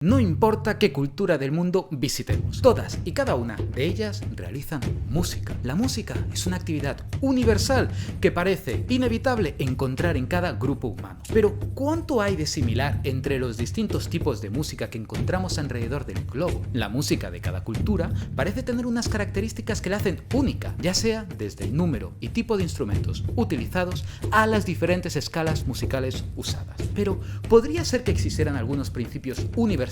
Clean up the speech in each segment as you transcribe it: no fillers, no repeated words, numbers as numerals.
No importa qué cultura del mundo visitemos, todas y cada una de ellas realizan música. La música es una actividad universal que parece inevitable encontrar en cada grupo humano. Pero, ¿cuánto hay de similar entre los distintos tipos de música que encontramos alrededor del globo? La música de cada cultura parece tener unas características que la hacen única, ya sea desde el número y tipo de instrumentos utilizados a las diferentes escalas musicales usadas. Pero, ¿podría ser que existieran algunos principios universales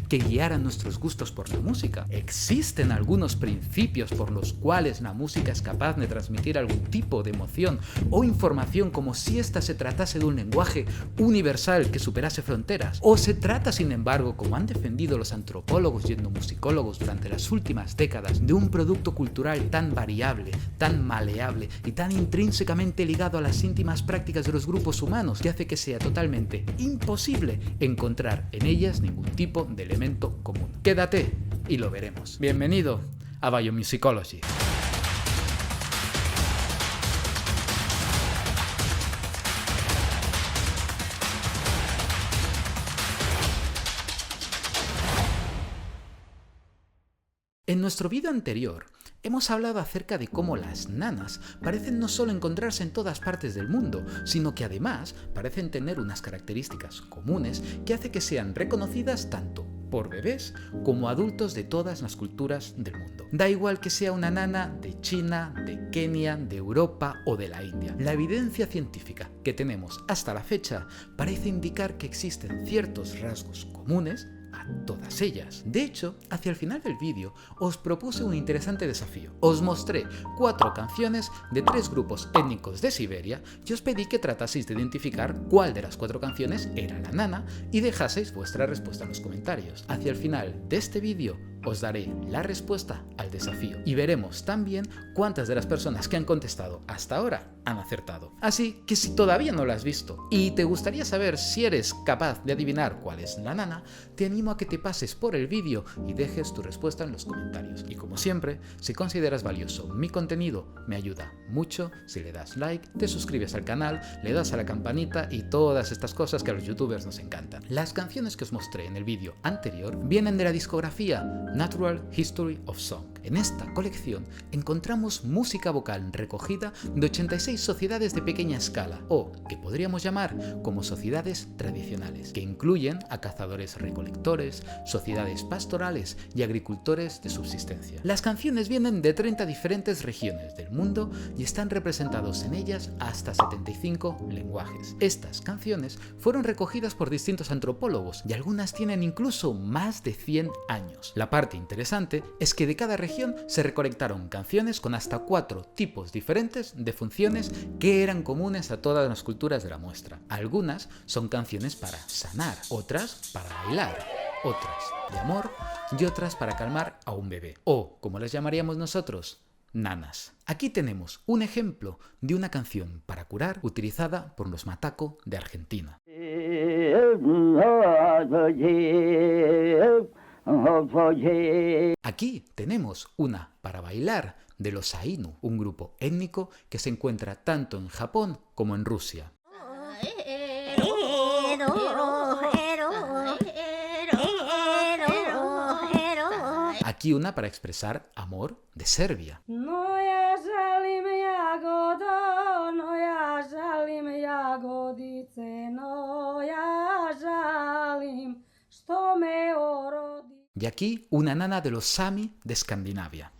que guiaran nuestros gustos por la música? ¿Existen algunos principios por los cuales la música es capaz de transmitir algún tipo de emoción o información como si ésta se tratase de un lenguaje universal que superase fronteras? ¿O se trata, sin embargo, como han defendido los antropólogos y etnomusicólogos durante las últimas décadas, de un producto cultural tan variable, tan maleable y tan intrínsecamente ligado a las íntimas prácticas de los grupos humanos que hace que sea totalmente imposible encontrar en ellas ningún tipo de elemento común? Quédate y lo veremos. Bienvenido a Biomusicology. En nuestro vídeo anterior hemos hablado acerca de cómo las nanas parecen no solo encontrarse en todas partes del mundo, sino que además parecen tener unas características comunes que hace que sean reconocidas tanto por bebés como adultos de todas las culturas del mundo. Da igual que sea una nana de China, de Kenia, de Europa o de la India. La evidencia científica que tenemos hasta la fecha parece indicar que existen ciertos rasgos comunes a todas ellas. De hecho, hacia el final del vídeo os propuse un interesante desafío. Os mostré 4 canciones de 3 grupos étnicos de Siberia y os pedí que trataseis de identificar cuál de las 4 canciones era la nana y dejaseis vuestra respuesta en los comentarios. Hacia el final de este vídeo os daré la respuesta al desafío y veremos también cuántas de las personas que han contestado hasta ahora han acertado. Así que si todavía no lo has visto y te gustaría saber si eres capaz de adivinar cuál es la nana, te animo a que te pases por el vídeo y dejes tu respuesta en los comentarios. Y como siempre, si consideras valioso mi contenido, me ayuda mucho si le das like, te suscribes al canal, le das a la campanita y todas estas cosas que a los youtubers nos encantan. Las canciones que os mostré en el vídeo anterior vienen de la discografía Natural History of Song. En esta colección encontramos música vocal recogida de 86 sociedades de pequeña escala, o que podríamos llamar como sociedades tradicionales, que incluyen a cazadores-recolectores, sociedades pastorales y agricultores de subsistencia. Las canciones vienen de 30 diferentes regiones del mundo y están representados en ellas hasta 75 lenguajes. Estas canciones fueron recogidas por distintos antropólogos y algunas tienen incluso más de 100 años. La parte interesante es que de cada región se recolectaron canciones con hasta 4 tipos diferentes de funciones que eran comunes a todas las culturas de la muestra. Algunas son canciones para sanar, otras para bailar, otras de amor y otras para calmar a un bebé, o como las llamaríamos nosotros, nanas. Aquí tenemos un ejemplo de una canción para curar utilizada por los Mataco de Argentina. Aquí tenemos una para bailar de los Ainu, un grupo étnico que se encuentra tanto en Japón como en Rusia. Aquí una para expresar amor de Serbia. Y aquí una nana de los Sami de Escandinavia.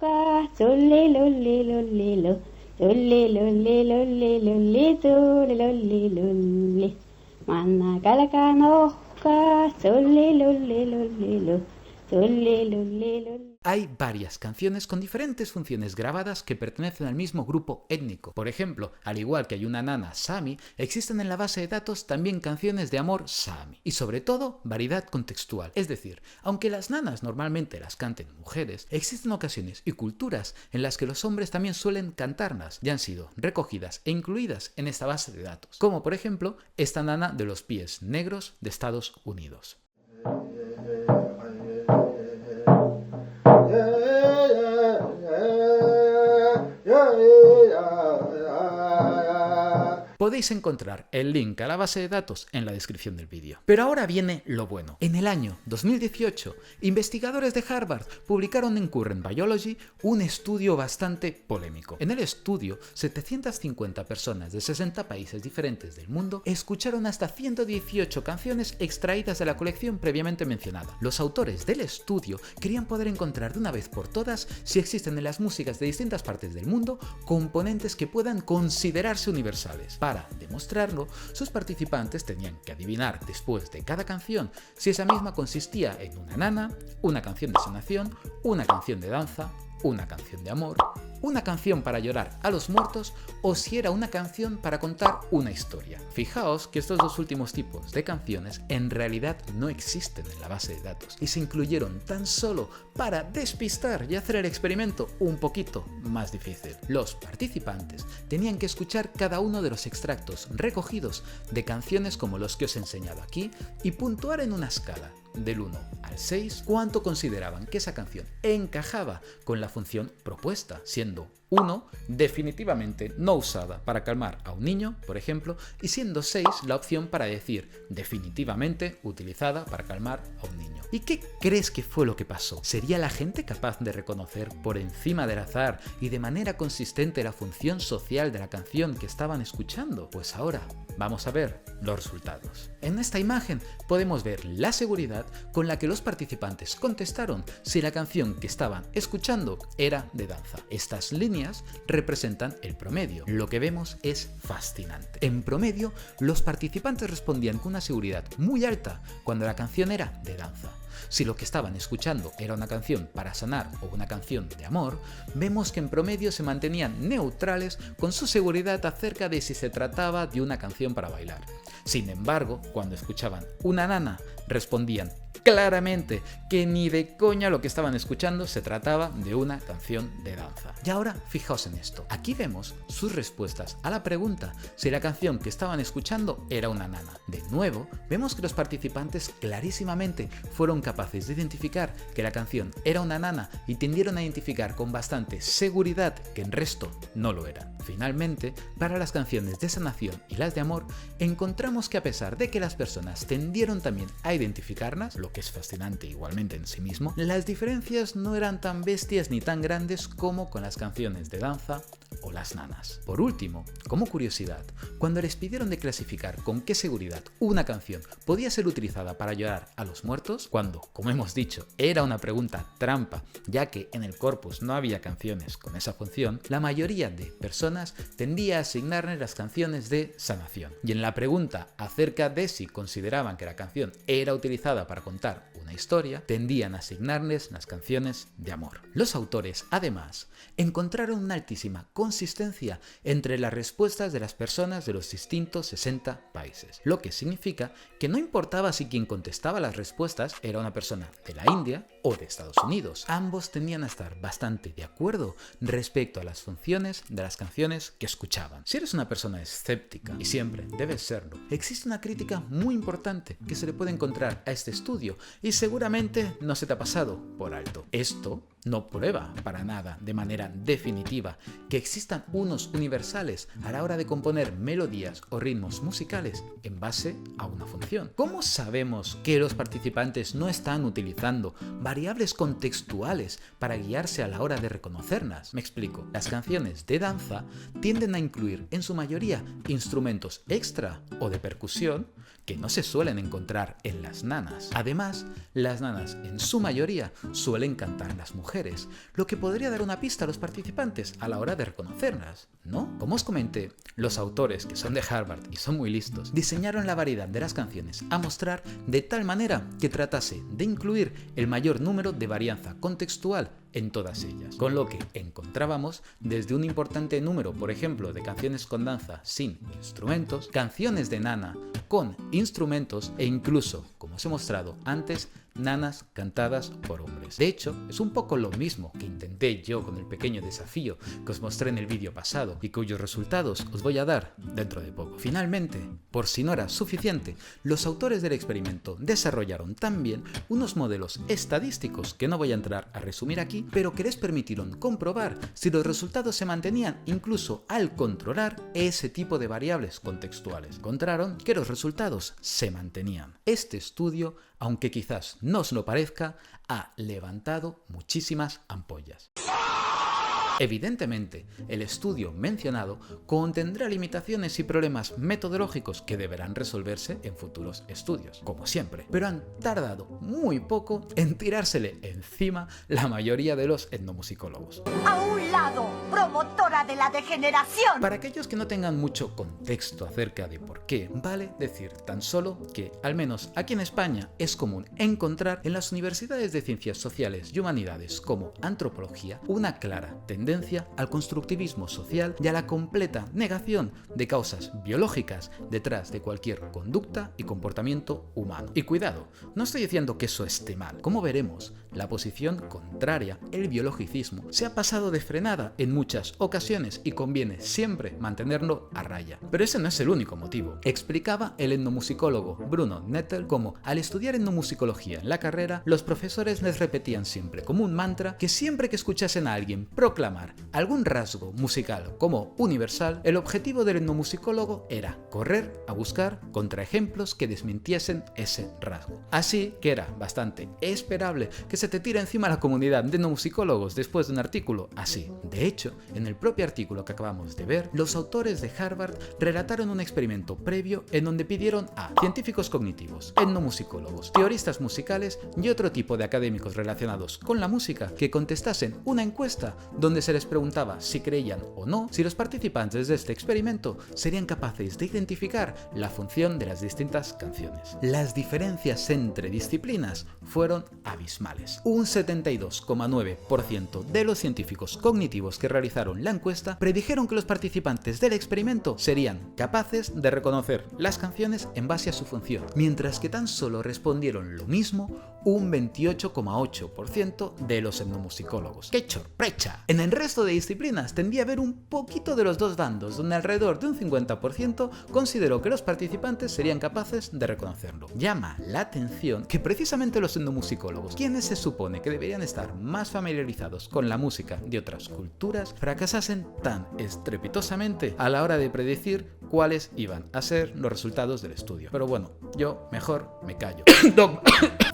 Hay varias canciones con diferentes funciones grabadas que pertenecen al mismo grupo étnico. Por ejemplo, al igual que hay una nana Sami, existen en la base de datos también canciones de amor Sami. Y sobre todo, variedad contextual. Es decir, aunque las nanas normalmente las canten mujeres, existen ocasiones y culturas en las que los hombres también suelen cantarlas y han sido recogidas e incluidas en esta base de datos. Como por ejemplo, esta nana de los pies negros de Estados Unidos. Podéis encontrar el link a la base de datos en la descripción del vídeo. Pero ahora viene lo bueno. En el año 2018, investigadores de Harvard publicaron en Current Biology un estudio bastante polémico. En el estudio, 750 personas de 60 países diferentes del mundo escucharon hasta 118 canciones extraídas de la colección previamente mencionada. Los autores del estudio querían poder encontrar de una vez por todas si existen en las músicas de distintas partes del mundo componentes que puedan considerarse universales. Para demostrarlo, sus participantes tenían que adivinar después de cada canción si esa misma consistía en una nana, una canción de sanación, una canción de danza, una canción de amor, una canción para llorar a los muertos o si era una canción para contar una historia. Fijaos que estos dos últimos tipos de canciones en realidad no existen en la base de datos y se incluyeron tan solo para despistar y hacer el experimento un poquito más difícil. Los participantes tenían que escuchar cada uno de los extractos recogidos de canciones como los que os he enseñado aquí y puntuar en una escala del 1 al 6 cuánto consideraban que esa canción encajaba con la función propuesta, siendo 1 definitivamente no usada para calmar a un niño, por ejemplo, y siendo 6 la opción para decir definitivamente utilizada para calmar a un niño. ¿Y qué crees que fue lo que pasó? ¿Sería la gente capaz de reconocer por encima del azar y de manera consistente la función social de la canción que estaban escuchando? Pues ahora vamos a ver los resultados. En esta imagen podemos ver la seguridad con la que los participantes contestaron si la canción que estaban escuchando era de danza. Estas líneas representan el promedio. Lo que vemos es fascinante. En promedio, los participantes respondían con una seguridad muy alta cuando la canción era de danza. Si lo que estaban escuchando era una canción para sanar o una canción de amor, vemos que en promedio se mantenían neutrales con su seguridad acerca de si se trataba de una canción para bailar. Sin embargo, cuando escuchaban una nana, respondían claramente que ni de coña lo que estaban escuchando se trataba de una canción de danza. Y ahora fijaos en esto. Aquí vemos sus respuestas a la pregunta si la canción que estaban escuchando era una nana. De nuevo, vemos que los participantes clarísimamente fueron capaces de identificar que la canción era una nana y tendieron a identificar con bastante seguridad que el resto no lo eran. Finalmente, para las canciones de sanación y las de amor, encontramos que a pesar de que las personas tendieron también a identificarlas, lo que es fascinante igualmente en sí mismo, las diferencias no eran tan bestias ni tan grandes como con las canciones de danza o las nanas. Por último, como curiosidad, cuando les pidieron de clasificar con qué seguridad una canción podía ser utilizada para llorar a los muertos, cuando, como hemos dicho, era una pregunta trampa, ya que en el corpus no había canciones con esa función, la mayoría de personas tendía a asignarles las canciones de sanación. Y en la pregunta acerca de si consideraban que la canción era utilizada para contar una historia, tendían a asignarles las canciones de amor. Los autores, además, encontraron una altísima consistencia entre las respuestas de las personas de los distintos 60 países, lo que significa que no importaba si quien contestaba las respuestas era una persona de la India o de Estados Unidos. Ambos tendían a estar bastante de acuerdo respecto a las funciones de las canciones que escuchaban. Si eres una persona escéptica, y siempre debes serlo, existe una crítica muy importante que se le puede encontrar a este estudio y seguramente no se te ha pasado por alto. Esto no prueba para nada de manera definitiva que existan unos universales a la hora de componer melodías o ritmos musicales en base a una función. ¿Cómo sabemos que los participantes no están utilizando variables contextuales para guiarse a la hora de reconocerlas? Me explico. Las canciones de danza tienden a incluir en su mayoría instrumentos extra o de percusión que no se suelen encontrar en las nanas. Además, las nanas en su mayoría suelen cantar las mujeres, lo que podría dar una pista a los participantes a la hora de reconocerlas, ¿no? Como os comenté, los autores, que son de Harvard y son muy listos, diseñaron la variedad de las canciones a mostrar de tal manera que tratase de incluir el mayor número de varianza contextual en todas ellas, con lo que encontrábamos desde un importante número, por ejemplo, de canciones con danza sin instrumentos, canciones de nana con instrumentos e incluso, como os he mostrado antes, nanas cantadas por hombres. De hecho, es un poco lo mismo que intenté yo con el pequeño desafío que os mostré en el vídeo pasado y cuyos resultados os voy a dar dentro de poco. Finalmente, por si no era suficiente, los autores del experimento desarrollaron también unos modelos estadísticos que no voy a entrar a resumir aquí, sí, pero que les permitieron comprobar si los resultados se mantenían incluso al controlar ese tipo de variables contextuales. Encontraron que los resultados se mantenían. Este estudio, aunque quizás no os lo parezca, ha levantado muchísimas ampollas. Evidentemente, el estudio mencionado contendrá limitaciones y problemas metodológicos que deberán resolverse en futuros estudios, como siempre, pero han tardado muy poco en tirársele encima la mayoría de los etnomusicólogos. ¡A un lado, promotora de la degeneración! Para aquellos que no tengan mucho contexto acerca de por qué, vale decir tan solo que, al menos aquí en España, es común encontrar en las universidades de ciencias sociales y humanidades como antropología una clara tendencia al constructivismo social y a la completa negación de causas biológicas detrás de cualquier conducta y comportamiento humano. Y cuidado, no estoy diciendo que eso esté mal. Como veremos, la posición contraria, el biologicismo, se ha pasado de frenada en muchas ocasiones y conviene siempre mantenerlo a raya. Pero ese no es el único motivo. Explicaba el etnomusicólogo Bruno Nettel cómo, al estudiar etnomusicología en la carrera, los profesores les repetían siempre como un mantra que siempre que escuchasen a alguien proclamar algún rasgo musical como universal, el objetivo del etnomusicólogo era correr a buscar contraejemplos que desmintiesen ese rasgo. Así que era bastante esperable que se te tire encima la comunidad de etnomusicólogos después de un artículo así. De hecho, en el propio artículo que acabamos de ver, los autores de Harvard relataron un experimento previo en donde pidieron a científicos cognitivos, etnomusicólogos, teoristas musicales y otro tipo de académicos relacionados con la música que contestasen una encuesta donde se les preguntaba si creían o no si los participantes de este experimento serían capaces de identificar la función de las distintas canciones. Las diferencias entre disciplinas fueron abismales. Un 72,9% de los científicos cognitivos que realizaron la encuesta predijeron que los participantes del experimento serían capaces de reconocer las canciones en base a su función, mientras que tan solo respondieron lo mismo un 28,8% de los etnomusicólogos. ¡Qué sorpresa! En el resto de disciplinas tendía a haber un poquito de los dos bandos, donde alrededor de un 50% consideró que los participantes serían capaces de reconocerlo. Llama la atención que precisamente los etnomusicólogos, quienes se supone que deberían estar más familiarizados con la música de otras culturas, fracasasen tan estrepitosamente a la hora de predecir cuáles iban a ser los resultados del estudio. Pero bueno, yo mejor me callo.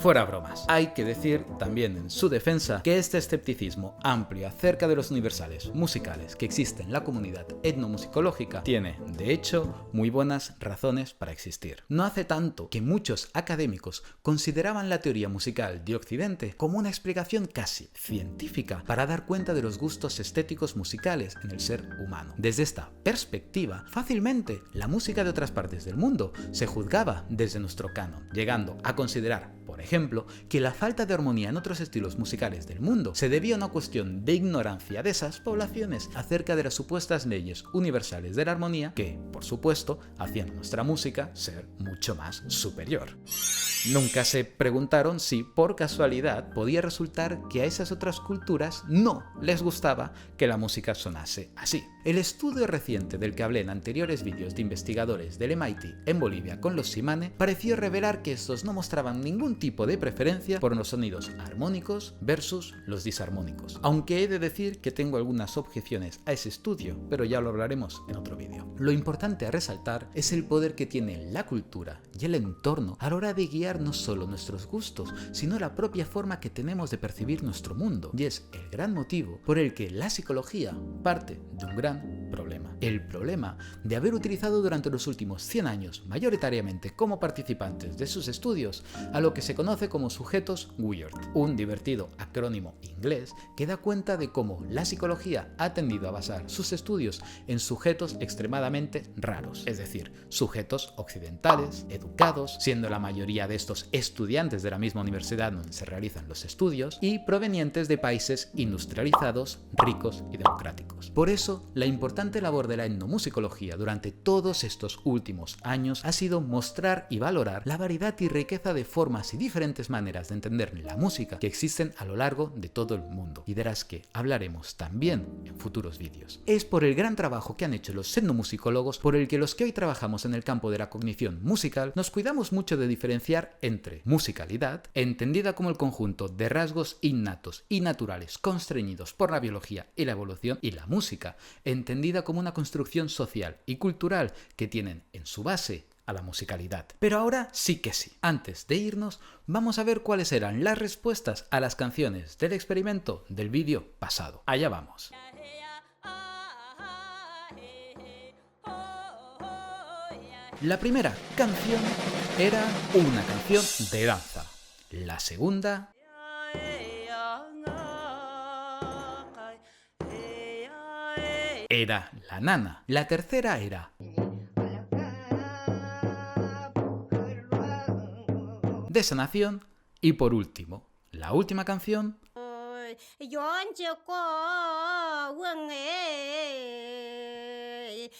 Fuera bromas. Hay que decir también en su defensa que este escepticismo amplio acerca de los universales musicales que existe en la comunidad etnomusicológica tiene, de hecho, muy buenas razones para existir. No hace tanto que muchos académicos consideraban la teoría musical de Occidente como una explicación casi científica para dar cuenta de los gustos estéticos musicales en el ser humano. Desde esta perspectiva, fácilmente la música de otras partes del mundo se juzgaba desde nuestro canon, llegando a considerar, por ejemplo, que la falta de armonía en otros estilos musicales del mundo se debía a una cuestión de ignorancia de esas poblaciones acerca de las supuestas leyes universales de la armonía que, por supuesto, hacían nuestra música ser mucho más superior. Nunca se preguntaron si, por casualidad, podía resultar que a esas otras culturas no les gustaba que la música sonase así. El estudio reciente del que hablé en anteriores vídeos de investigadores del MIT en Bolivia con los Simane pareció revelar que estos no mostraban ningún tipo de preferencia por los sonidos armónicos versus los disarmónicos. Aunque he de decir que tengo algunas objeciones a ese estudio, pero ya lo hablaremos en otro vídeo. Lo importante a resaltar es el poder que tiene la cultura y el entorno a la hora de guiar no solo nuestros gustos, sino la propia forma que tenemos de percibir nuestro mundo. Y es el gran motivo por el que la psicología parte de un gran problema. El problema de haber utilizado durante los últimos 100 años, mayoritariamente como participantes de sus estudios, a lo que se conoce como sujetos weird, un divertido acrónimo inglés que da cuenta de cómo la psicología ha tendido a basar sus estudios en sujetos extremadamente raros, es decir, sujetos occidentales, educados, siendo la mayoría de estos estudiantes de la misma universidad donde se realizan los estudios, y provenientes de países industrializados, ricos y democráticos. Por eso, la importante labor de la etnomusicología durante todos estos últimos años ha sido mostrar y valorar la variedad y riqueza de formas y diferentes maneras de entender la música que existen a lo largo de todo el mundo, y de las que hablaremos también en futuros vídeos. Es por el gran trabajo que han hecho los etnomusicólogos por el que los que hoy trabajamos en el campo de la cognición musical nos cuidamos mucho de diferenciar entre musicalidad, entendida como el conjunto de rasgos innatos y naturales constreñidos por la biología y la evolución, y la música, entendida como una construcción social y cultural que tienen en su base a la musicalidad. Pero ahora sí que sí. Antes de irnos, vamos a ver cuáles eran las respuestas a las canciones del experimento del vídeo pasado. Allá vamos. La primera canción era una canción de danza. La segunda era la nana. La tercera era de sanación. Y por último, la última canción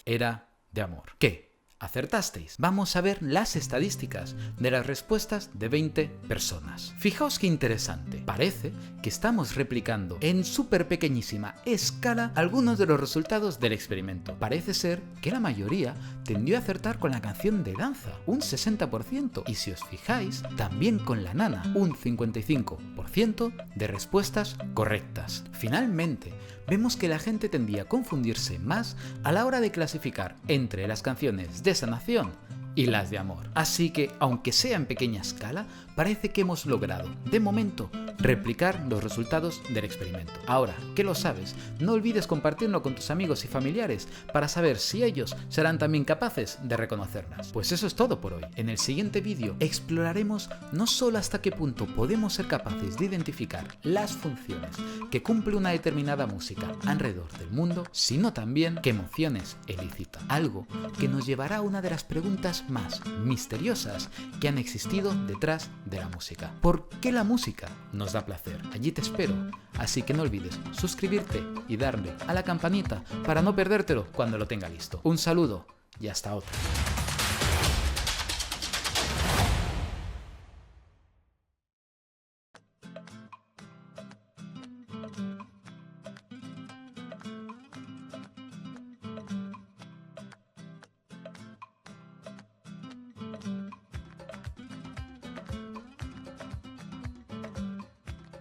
era de amor. ¿Qué? ¿Acertasteis? Vamos a ver las estadísticas de las respuestas de 20 personas. Fijaos qué interesante. Parece que estamos replicando en súper pequeñísima escala algunos de los resultados del experimento. Parece ser que la mayoría tendió a acertar con la canción de danza, un 60%. Y si os fijáis, también con la nana, un 55% de respuestas correctas. Finalmente, vemos que la gente tendía a confundirse más a la hora de clasificar entre las canciones de sanación y las de amor. Así que, aunque sea en pequeña escala, parece que hemos logrado, de momento, replicar los resultados del experimento. Ahora que lo sabes, no olvides compartirlo con tus amigos y familiares para saber si ellos serán también capaces de reconocerlas. Pues eso es todo por hoy. En el siguiente vídeo exploraremos no solo hasta qué punto podemos ser capaces de identificar las funciones que cumple una determinada música alrededor del mundo, sino también qué emociones elicita. Algo que nos llevará a una de las preguntas más misteriosas que han existido detrás de la música. ¿Por qué la música nos da placer? Allí te espero, así que no olvides suscribirte y darle a la campanita para no perdértelo cuando lo tenga listo. Un saludo y hasta otra.